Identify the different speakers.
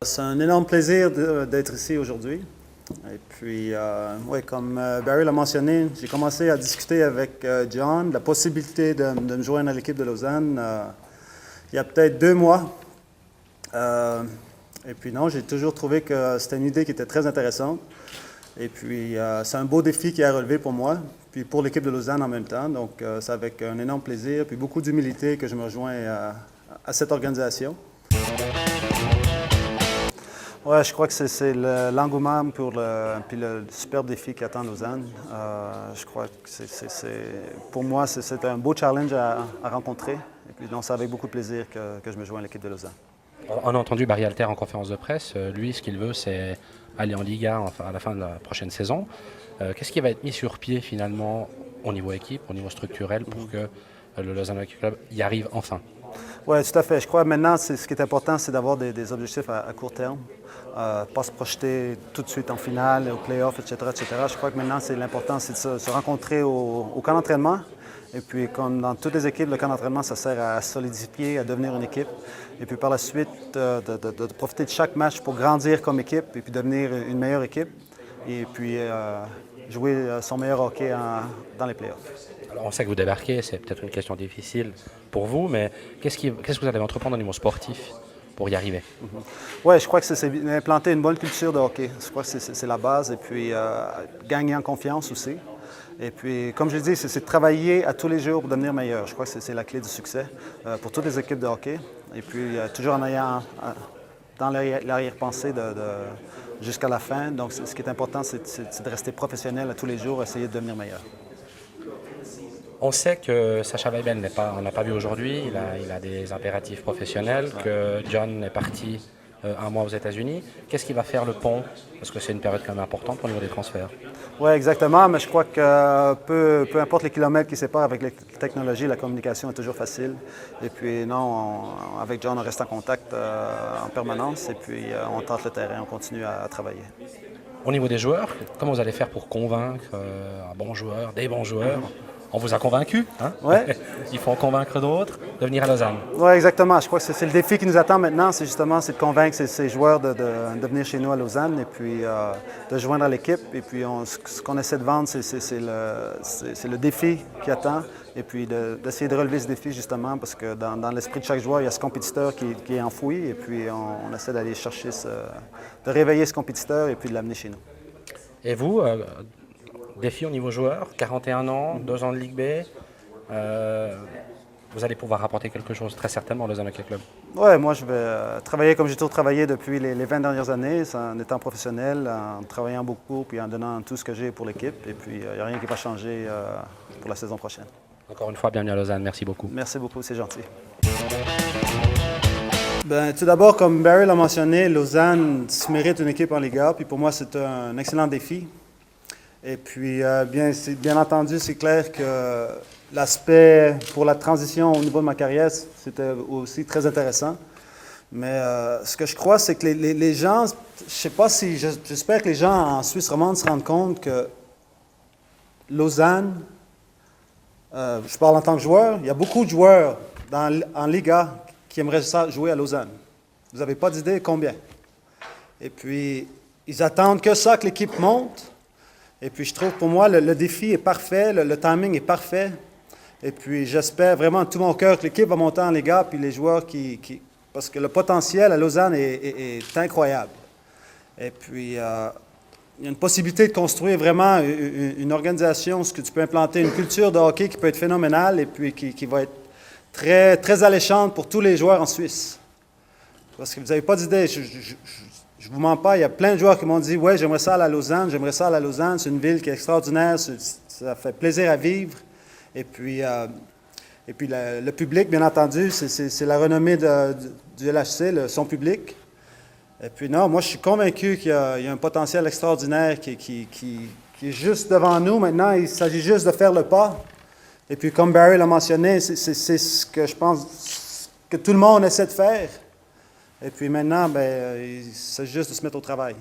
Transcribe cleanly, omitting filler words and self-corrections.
Speaker 1: C'est un énorme plaisir d'être ici aujourd'hui. Et puis, ouais, comme Barry l'a mentionné, j'ai commencé à discuter avec John de la possibilité de me joindre à l'équipe de Lausanne il y a peut-être 2 mois. Et puis non, j'ai toujours trouvé que c'était une idée qui était très intéressante. Et puis, c'est un beau défi qui est à relever pour moi, puis pour l'équipe de Lausanne en même temps. Donc, c'est avec un énorme plaisir, puis beaucoup d'humilité que je me rejoins à cette organisation. Ouais, je crois que c'est l'engouement pour le superbe défi qui attend Lausanne. Je crois que pour moi, c'est un beau challenge à rencontrer. Et puis, donc, c'est avec beaucoup de plaisir que je me joins à l'équipe de Lausanne.
Speaker 2: On a entendu Barry Alter en conférence de presse. Lui, ce qu'il veut, c'est aller en Liga à la fin de la prochaine saison. Qu'est-ce qui va être mis sur pied finalement au niveau équipe, au niveau structurel, pour que le Lausanne Hockey Club y arrive enfin?
Speaker 1: Oui, tout à fait. Je crois que maintenant, ce qui est important, c'est d'avoir des objectifs à court terme. Pas se projeter tout de suite en finale, au play-off, etc., etc. Je crois que maintenant, l'important, c'est de se rencontrer au camp d'entraînement. Et puis, comme dans toutes les équipes, le camp d'entraînement, ça sert à solidifier, à devenir une équipe. Et puis, par la suite, de profiter de chaque match pour grandir comme équipe et puis devenir une meilleure équipe. Et puis, jouer son meilleur hockey dans les play-offs.
Speaker 2: Alors, on sait que vous débarquez, c'est peut-être une question difficile pour vous, mais qu'est-ce que vous allez entreprendre au niveau sportif pour y arriver?
Speaker 1: Oui, je crois que c'est implanter une bonne culture de hockey. Je crois que c'est la base. Et puis, gagner en confiance aussi. Et puis, comme je l'ai dit, c'est de travailler à tous les jours pour devenir meilleur. Je crois que c'est la clé du succès pour toutes les équipes de hockey. Et puis, toujours en ayant dans l'arrière-pensée jusqu'à la fin. Donc, ce qui est important, c'est de rester professionnel à tous les jours, essayer de devenir meilleur.
Speaker 2: On sait que Sacha Weibel on l'a pas vu aujourd'hui, il a des impératifs professionnels, que John est parti un mois aux États-Unis. Qu'est-ce qui va faire le pont? Parce que c'est une période quand même importante au niveau des transferts.
Speaker 1: Oui, exactement, mais je crois que peu importe les kilomètres qui séparent avec les technologies, la communication est toujours facile. Et puis non, avec John, on reste en contact en permanence et puis on tente le terrain, on continue à travailler.
Speaker 2: Au niveau des joueurs, comment vous allez faire pour convaincre un bon joueur, des bons joueurs? On vous a convaincu, hein?
Speaker 1: Ouais.
Speaker 2: Il faut en convaincre d'autres de venir à Lausanne.
Speaker 1: Oui, exactement. Je crois que c'est le défi qui nous attend maintenant, c'est de convaincre ces joueurs de venir chez nous à Lausanne et puis de joindre à l'équipe. Et puis ce qu'on essaie de vendre, c'est le défi qui attend et puis d'essayer de relever ce défi justement parce que dans l'esprit de chaque joueur, il y a ce compétiteur qui est enfoui et puis on essaie d'aller chercher de réveiller ce compétiteur et puis de l'amener chez nous.
Speaker 2: Et vous, défi au niveau joueur, 41 ans, 2 ans de Ligue B, vous allez pouvoir apporter quelque chose très certainement au Lausanne Hockey Club.
Speaker 1: Oui, moi je vais travailler comme j'ai toujours travaillé depuis les 20 dernières années, en étant professionnel, en travaillant beaucoup puis en donnant tout ce que j'ai pour l'équipe. Et puis il n'y a rien qui va changer pour la saison prochaine.
Speaker 2: Encore une fois, bienvenue à Lausanne, merci beaucoup.
Speaker 1: Merci beaucoup, c'est gentil. Bien, tout d'abord, comme Barry l'a mentionné, Lausanne se mérite une équipe en Liga, puis pour moi c'est un excellent défi. Et puis, bien entendu, c'est clair que l'aspect pour la transition au niveau de ma carrière, c'était aussi très intéressant. Mais ce que je crois, c'est que les gens, je sais pas si, j'espère que les gens en Suisse romande se rendent compte que Lausanne, je parle en tant que joueur, il y a beaucoup de joueurs en Liga qui aimeraient ça jouer à Lausanne. Vous n'avez pas d'idée combien. Et puis, ils attendent que ça, que l'équipe monte. Et puis, je trouve pour moi, le défi est parfait, le timing est parfait. Et puis, j'espère vraiment de tout mon cœur que l'équipe va monter en Liga, puis les joueurs parce que le potentiel à Lausanne est incroyable. Et puis, il y a une possibilité de construire vraiment une organisation, ce que tu peux implanter une culture de hockey qui peut être phénoménale et puis qui va être très, très alléchante pour tous les joueurs en Suisse. Parce que vous n'avez pas d'idée, je ne vous mens pas, il y a plein de joueurs qui m'ont dit « Ouais, j'aimerais ça à la Lausanne, c'est une ville qui est extraordinaire, ça fait plaisir à vivre. » Et puis le public, bien entendu, c'est la renommée du LHC, son public. Et puis non, moi je suis convaincu qu'il y a un potentiel extraordinaire qui est juste devant nous. Maintenant, il s'agit juste de faire le pas. Et puis comme Barry l'a mentionné, c'est ce que je pense que tout le monde essaie de faire. Et puis maintenant, il s'agit juste de se mettre au travail.